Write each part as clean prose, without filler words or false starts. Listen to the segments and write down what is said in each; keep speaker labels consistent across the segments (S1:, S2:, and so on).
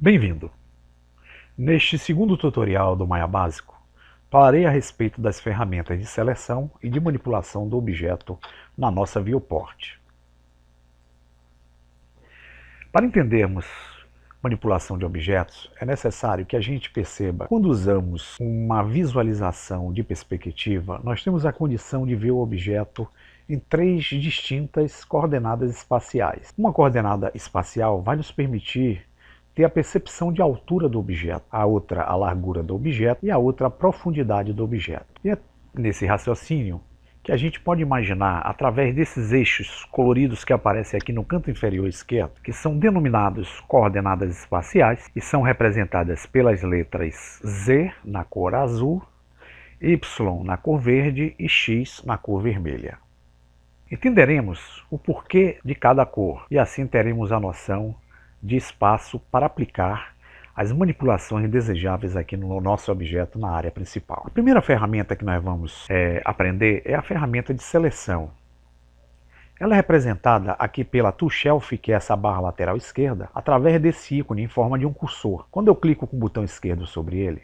S1: Bem-vindo! Neste segundo tutorial do Maya Básico, falarei a respeito das ferramentas de seleção e de manipulação do objeto na nossa viewport. Para entendermos manipulação de objetos, é necessário que a gente perceba que quando usamos uma visualização de perspectiva, nós temos a condição de ver o objeto em três distintas coordenadas espaciais. Uma coordenada espacial vai nos permitir ter a percepção de altura do objeto, a outra a largura do objeto e a outra a profundidade do objeto. E é nesse raciocínio que a gente pode imaginar, através desses eixos coloridos que aparecem aqui no canto inferior esquerdo, que são denominados coordenadas espaciais e são representadas pelas letras Z na cor azul, Y na cor verde e X na cor vermelha. Entenderemos o porquê de cada cor e assim teremos a noção de espaço para aplicar as manipulações desejáveis aqui no nosso objeto na área principal. A primeira ferramenta que nós vamos aprender é a ferramenta de seleção. Ela é representada aqui pela Tool Shelf, que é essa barra lateral esquerda, através desse ícone em forma de um cursor. Quando eu clico com o botão esquerdo sobre ele,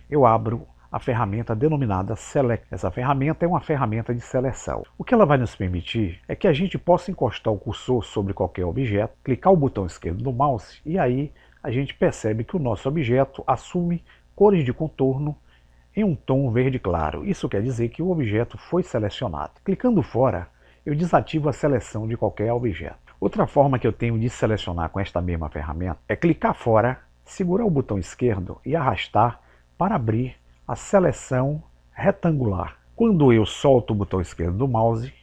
S1: eu abro a ferramenta denominada Select. Essa ferramenta é uma ferramenta de seleção. O que ela vai nos permitir é que a gente possa encostar o cursor sobre qualquer objeto, clicar o botão esquerdo do mouse e aí a gente percebe que o nosso objeto assume cores de contorno em um tom verde claro. Isso quer dizer que o objeto foi selecionado. Clicando fora, eu desativo a seleção de qualquer objeto. Outra forma que eu tenho de selecionar com esta mesma ferramenta é clicar fora, segurar o botão esquerdo e arrastar para abrir a seleção retangular. Quando eu solto o botão esquerdo do mouse,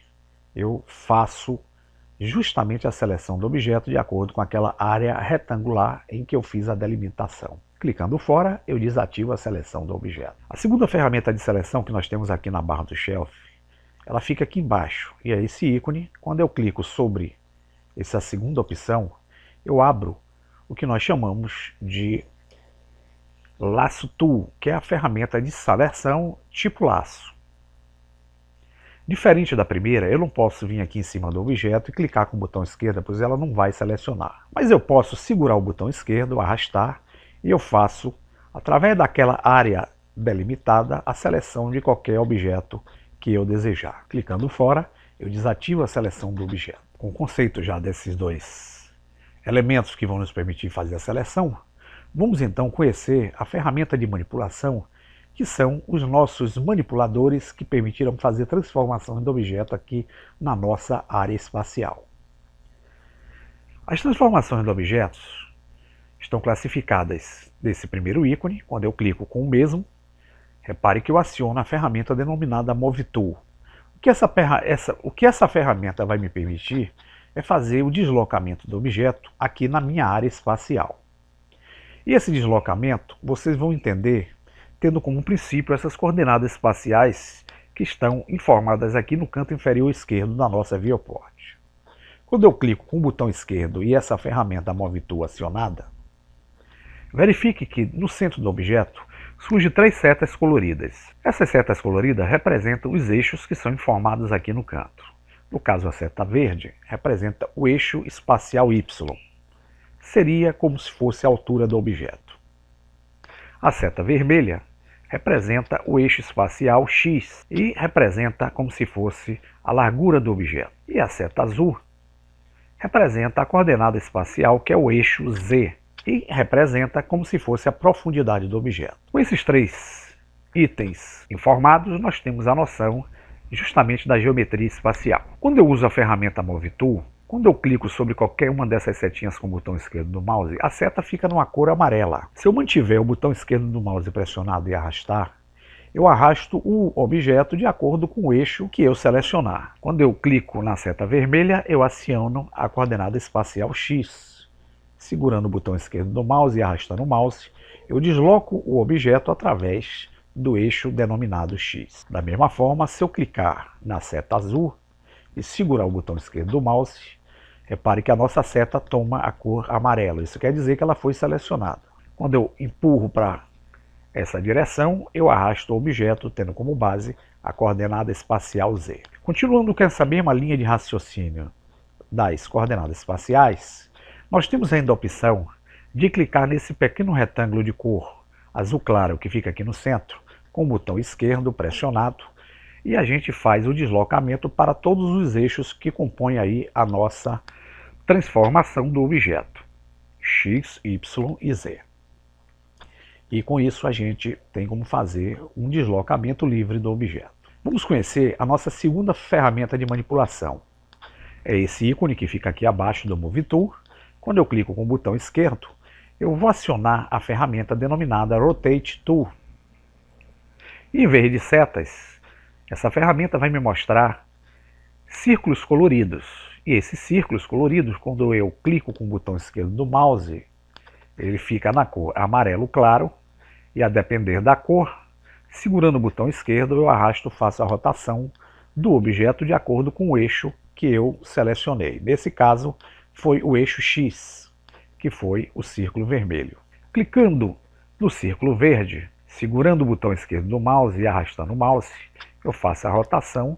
S1: eu faço justamente a seleção do objeto de acordo com aquela área retangular em que eu fiz a delimitação. Clicando fora, eu desativo a seleção do objeto. A segunda ferramenta de seleção que nós temos aqui na barra do shelf, ela fica aqui embaixo, e é esse ícone. Quando eu clico sobre essa segunda opção, eu abro o que nós chamamos de Laço Tool, que é a ferramenta de seleção tipo laço. Diferente da primeira, eu não posso vir aqui em cima do objeto e clicar com o botão esquerdo, pois ela não vai selecionar. Mas eu posso segurar o botão esquerdo, arrastar, e eu faço, através daquela área delimitada, a seleção de qualquer objeto que eu desejar. Clicando fora, eu desativo a seleção do objeto. Com o conceito já desses dois elementos que vão nos permitir fazer a seleção, vamos então conhecer a ferramenta de manipulação, que são os nossos manipuladores que permitiram fazer transformações do objeto aqui na nossa área espacial. As transformações de objetos estão classificadas nesse primeiro ícone. Quando eu clico com o mesmo, repare que eu aciono a ferramenta denominada Move Tool. O que essa ferramenta vai me permitir é fazer o deslocamento do objeto aqui na minha área espacial. E esse deslocamento vocês vão entender tendo como princípio essas coordenadas espaciais que estão informadas aqui no canto inferior esquerdo da nossa viewport. Quando eu clico com o botão esquerdo e essa ferramenta Move Tool acionada, verifique que no centro do objeto surgem três setas coloridas. Essas setas coloridas representam os eixos que são informados aqui no canto. No caso, a seta verde representa o eixo espacial Y. Seria como se fosse a altura do objeto. A seta vermelha representa o eixo espacial X e representa como se fosse a largura do objeto. E a seta azul representa a coordenada espacial, que é o eixo Z, e representa como se fosse a profundidade do objeto. Com esses três itens informados, nós temos a noção justamente da geometria espacial. Quando eu uso a ferramenta Move Tool, quando eu clico sobre qualquer uma dessas setinhas com o botão esquerdo do mouse, a seta fica numa cor amarela. Se eu mantiver o botão esquerdo do mouse pressionado e arrastar, eu arrasto o objeto de acordo com o eixo que eu selecionar. Quando eu clico na seta vermelha, eu aciono a coordenada espacial X. Segurando o botão esquerdo do mouse e arrastando o mouse, eu desloco o objeto através do eixo denominado X. Da mesma forma, se eu clicar na seta azul e segurar o botão esquerdo do mouse, repare que a nossa seta toma a cor amarela. Isso quer dizer que ela foi selecionada. Quando eu empurro para essa direção, eu arrasto o objeto, tendo como base a coordenada espacial Z. Continuando com essa mesma linha de raciocínio das coordenadas espaciais, nós temos ainda a opção de clicar nesse pequeno retângulo de cor azul claro que fica aqui no centro, com o botão esquerdo pressionado, e a gente faz o deslocamento para todos os eixos que compõem aí a nossa transformação do objeto, X, Y e Z. E com isso a gente tem como fazer um deslocamento livre do objeto. Vamos conhecer a nossa segunda ferramenta de manipulação. É esse ícone que fica aqui abaixo do Move Tool. Quando eu clico com o botão esquerdo, eu vou acionar a ferramenta denominada Rotate Tool. E em vez de setas, essa ferramenta vai me mostrar círculos coloridos. E esses círculos coloridos, quando eu clico com o botão esquerdo do mouse, ele fica na cor amarelo claro, e a depender da cor, segurando o botão esquerdo, eu arrasto, faço a rotação do objeto de acordo com o eixo que eu selecionei. Nesse caso, foi o eixo X, que foi o círculo vermelho. Clicando no círculo verde, segurando o botão esquerdo do mouse e arrastando o mouse, eu faço a rotação,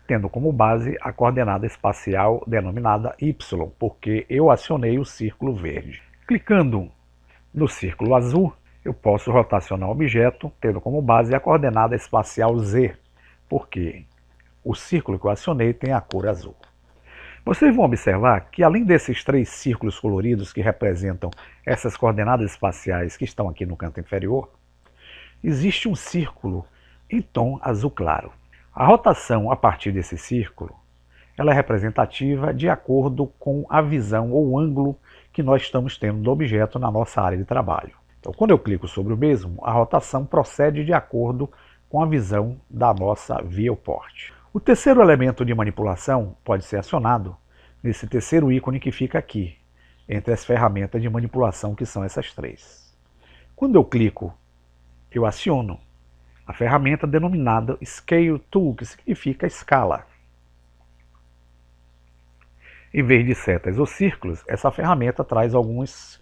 S1: tendo como base a coordenada espacial denominada Y, porque eu acionei o círculo verde. Clicando no círculo azul, eu posso rotacionar o objeto, tendo como base a coordenada espacial Z, porque o círculo que eu acionei tem a cor azul. Vocês vão observar que além desses 3 círculos coloridos que representam essas coordenadas espaciais que estão aqui no canto inferior, existe um círculo em tom azul claro. A rotação a partir desse círculo, ela é representativa de acordo com a visão ou o ângulo que nós estamos tendo do objeto na nossa área de trabalho. Então, quando eu clico sobre o mesmo, a rotação procede de acordo com a visão da nossa viewport. O terceiro elemento de manipulação pode ser acionado nesse terceiro ícone que fica aqui, entre as ferramentas de manipulação que são essas 3. Quando eu clico, eu aciono a ferramenta denominada Scale Tool, que significa escala. Em vez de setas ou círculos, essa ferramenta traz algumas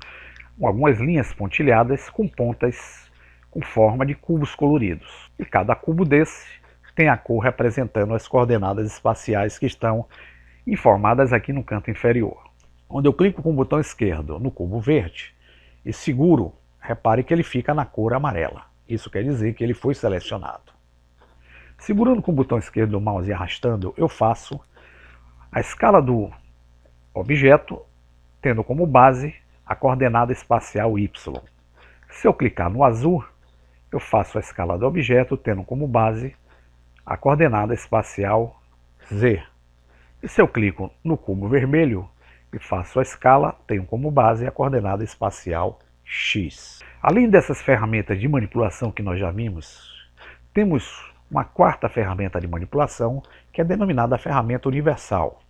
S1: linhas pontilhadas com pontas com forma de cubos coloridos. E cada cubo desse tem a cor representando as coordenadas espaciais que estão informadas aqui no canto inferior. Quando eu clico com o botão esquerdo no cubo verde e seguro, repare que ele fica na cor amarela. Isso quer dizer que ele foi selecionado. Segurando com o botão esquerdo do mouse e arrastando, eu faço a escala do objeto, tendo como base a coordenada espacial Y. Se eu clicar no azul, eu faço a escala do objeto, tendo como base a coordenada espacial Z. E se eu clico no cubo vermelho e faço a escala, tenho como base a coordenada espacial X. Além dessas ferramentas de manipulação que nós já vimos, temos uma quarta ferramenta de manipulação, que é denominada a ferramenta universal.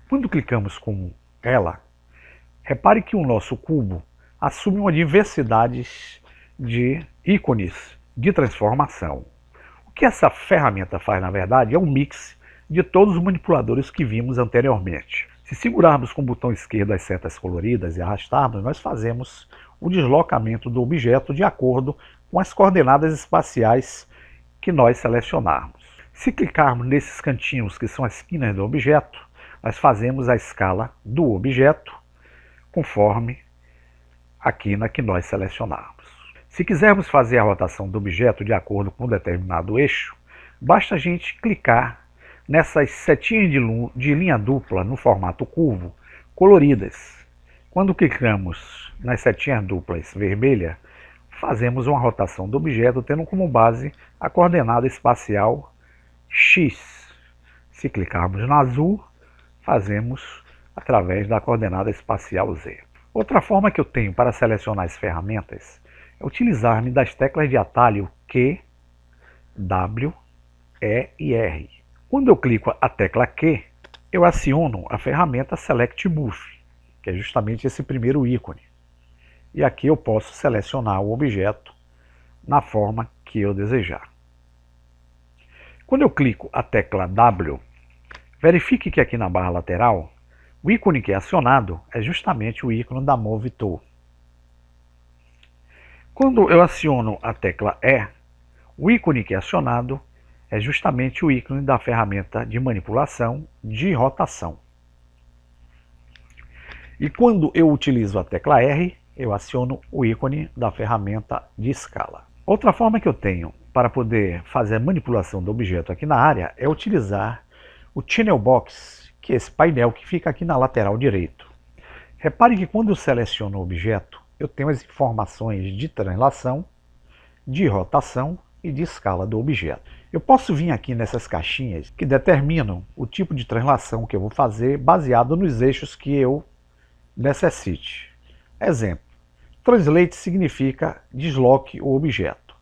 S1: Quando clicamos com ela, repare que o nosso cubo assume uma diversidade de ícones de transformação. O que essa ferramenta faz, na verdade, é um mix de todos os manipuladores que vimos anteriormente. Se segurarmos com o botão esquerdo as setas coloridas e arrastarmos, nós fazemos o deslocamento do objeto de acordo com as coordenadas espaciais que nós selecionarmos. Se clicarmos nesses cantinhos que são as esquinas do objeto, nós fazemos a escala do objeto conforme a quina que nós selecionarmos. Se quisermos fazer a rotação do objeto de acordo com um determinado eixo, basta a gente clicar nessas setinhas de linha dupla no formato curvo, coloridas. Quando clicamos nas setinhas duplas vermelha, fazemos uma rotação do objeto tendo como base a coordenada espacial X. Se clicarmos no azul, fazemos através da coordenada espacial Z. Outra forma que eu tenho para selecionar as ferramentas é utilizar-me das teclas de atalho Q, W, E e R. Quando eu clico a tecla Q, eu aciono a ferramenta Select Move, que é justamente esse primeiro ícone. E aqui eu posso selecionar o objeto na forma que eu desejar. Quando eu clico a tecla W, verifique que aqui na barra lateral, o ícone que é acionado é justamente o ícone da Move Tool. Quando eu aciono a tecla E, o ícone que é acionado é justamente o ícone da ferramenta de manipulação de rotação. E quando eu utilizo a tecla R, eu aciono o ícone da ferramenta de escala. Outra forma que eu tenho para poder fazer a manipulação do objeto aqui na área é utilizar o Channel Box, que é esse painel que fica aqui na lateral direito. Repare que quando eu seleciono o objeto, eu tenho as informações de translação, de rotação e de escala do objeto. Eu posso vir aqui nessas caixinhas que determinam o tipo de translação que eu vou fazer baseado nos eixos que eu necessite. Exemplo, Translate significa desloque o objeto.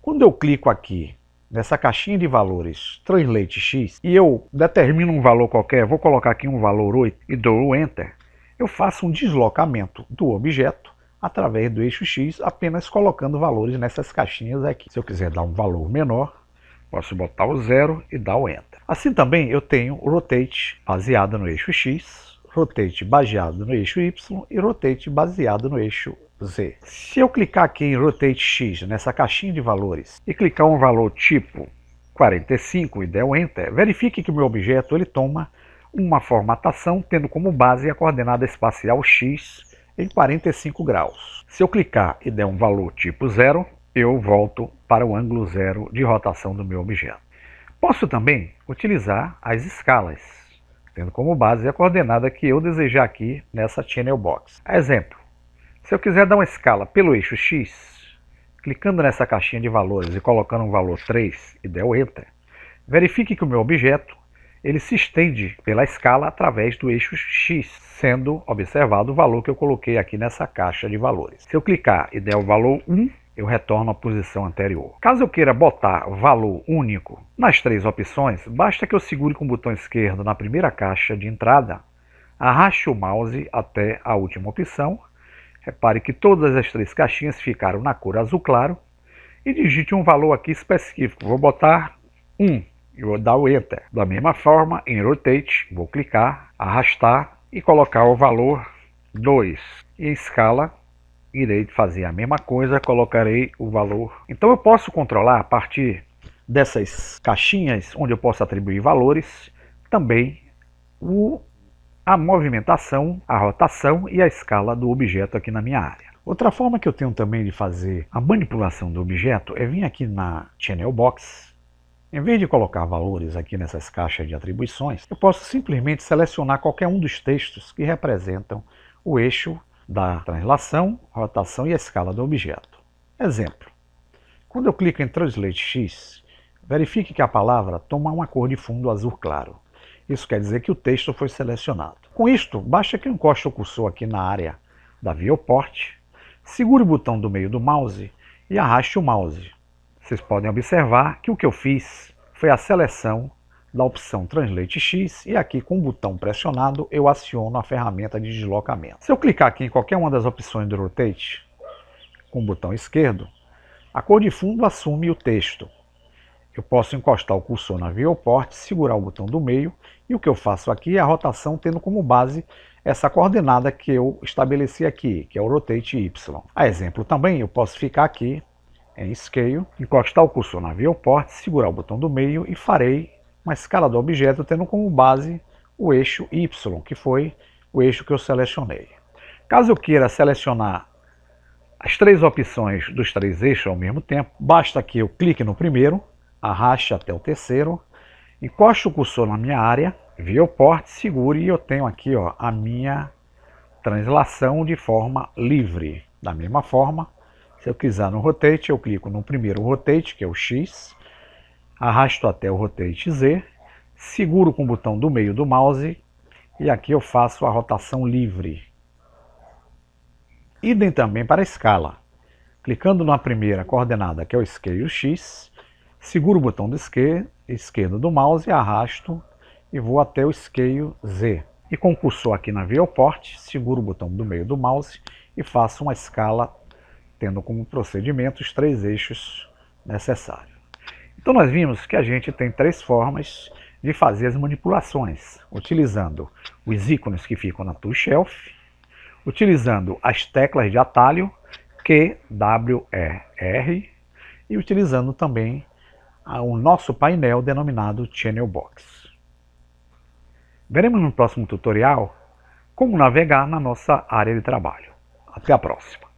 S1: Quando eu clico aqui nessa caixinha de valores Translate X e eu determino um valor qualquer, vou colocar aqui um valor 8 e dou o Enter, eu faço um deslocamento do objeto através do eixo X, apenas colocando valores nessas caixinhas aqui. Se eu quiser dar um valor menor, posso botar o 0 e dar o Enter. Assim também eu tenho o Rotate baseado no eixo X, Rotate baseado no eixo Y e Rotate baseado no eixo Z. Se eu clicar aqui em Rotate X, nessa caixinha de valores, e clicar um valor tipo 45 e der o Enter, verifique que o meu objeto ele toma uma formatação tendo como base a coordenada espacial X em 45 graus. Se eu clicar e der um valor tipo 0, eu volto para o ângulo 0 de rotação do meu objeto. Posso também utilizar as escalas, tendo como base a coordenada que eu desejar aqui nessa Channel Box. Exemplo, se eu quiser dar uma escala pelo eixo X, clicando nessa caixinha de valores e colocando um valor 3 e der o Enter, verifique que o meu objeto ele se estende pela escala através do eixo X, sendo observado o valor que eu coloquei aqui nessa caixa de valores. Se eu clicar e der o valor 1, eu retorno à posição anterior. Caso eu queira botar valor único nas três opções, basta que eu segure com o botão esquerdo na primeira caixa de entrada, arraste o mouse até a última opção, repare que todas as três caixinhas ficaram na cor azul claro, e digite um valor aqui específico. Vou botar 1. E vou dar o Enter. Da mesma forma, em Rotate, vou clicar, arrastar e colocar o valor 2. E em escala, irei fazer a mesma coisa, colocarei o valor. Então eu posso controlar a partir dessas caixinhas, onde eu posso atribuir valores, também a movimentação, a rotação e a escala do objeto aqui na minha área. Outra forma que eu tenho também de fazer a manipulação do objeto é vir aqui na Channel Box. Em vez de colocar valores aqui nessas caixas de atribuições, eu posso simplesmente selecionar qualquer um dos textos que representam o eixo da translação, rotação e a escala do objeto. Exemplo, quando eu clico em Translate X, verifique que a palavra toma uma cor de fundo azul claro. Isso quer dizer que o texto foi selecionado. Com isto, basta que eu encoste o cursor aqui na área da viewport, segure o botão do meio do mouse e arraste o mouse. Vocês podem observar que o que eu fiz foi a seleção da opção Translate X e aqui com o botão pressionado eu aciono a ferramenta de deslocamento. Se eu clicar aqui em qualquer uma das opções do Rotate, com o botão esquerdo, a cor de fundo assume o texto. Eu posso encostar o cursor na viewport, segurar o botão do meio e o que eu faço aqui é a rotação tendo como base essa coordenada que eu estabeleci aqui, que é o Rotate Y. A exemplo também, eu posso ficar aqui em Scale, encostar o cursor na viewport, segurar o botão do meio e farei uma escala do objeto tendo como base o eixo Y, que foi o eixo que eu selecionei. Caso eu queira selecionar as três opções dos três eixos ao mesmo tempo, basta que eu clique no primeiro, arraste até o terceiro, encoste o cursor na minha área, viewport, segure e eu tenho aqui a minha translação de forma livre. Da mesma forma, se eu quiser no Rotate, eu clico no primeiro Rotate, que é o X, arrasto até o Rotate Z, seguro com o botão do meio do mouse e aqui eu faço a rotação livre. Idem também para a escala. Clicando na primeira coordenada, que é o Scale X, seguro o botão do esquerdo do mouse, arrasto e vou até o Scale Z. E com o cursor aqui na viewport, seguro o botão do meio do mouse e faço uma escala tendo como procedimento os três eixos necessários. Então nós vimos que a gente tem três formas de fazer as manipulações, utilizando os ícones que ficam na Tool Shelf, utilizando as teclas de atalho Q, W, E, R e utilizando também o nosso painel denominado Channel Box. Veremos no próximo tutorial como navegar na nossa área de trabalho. Até a próxima.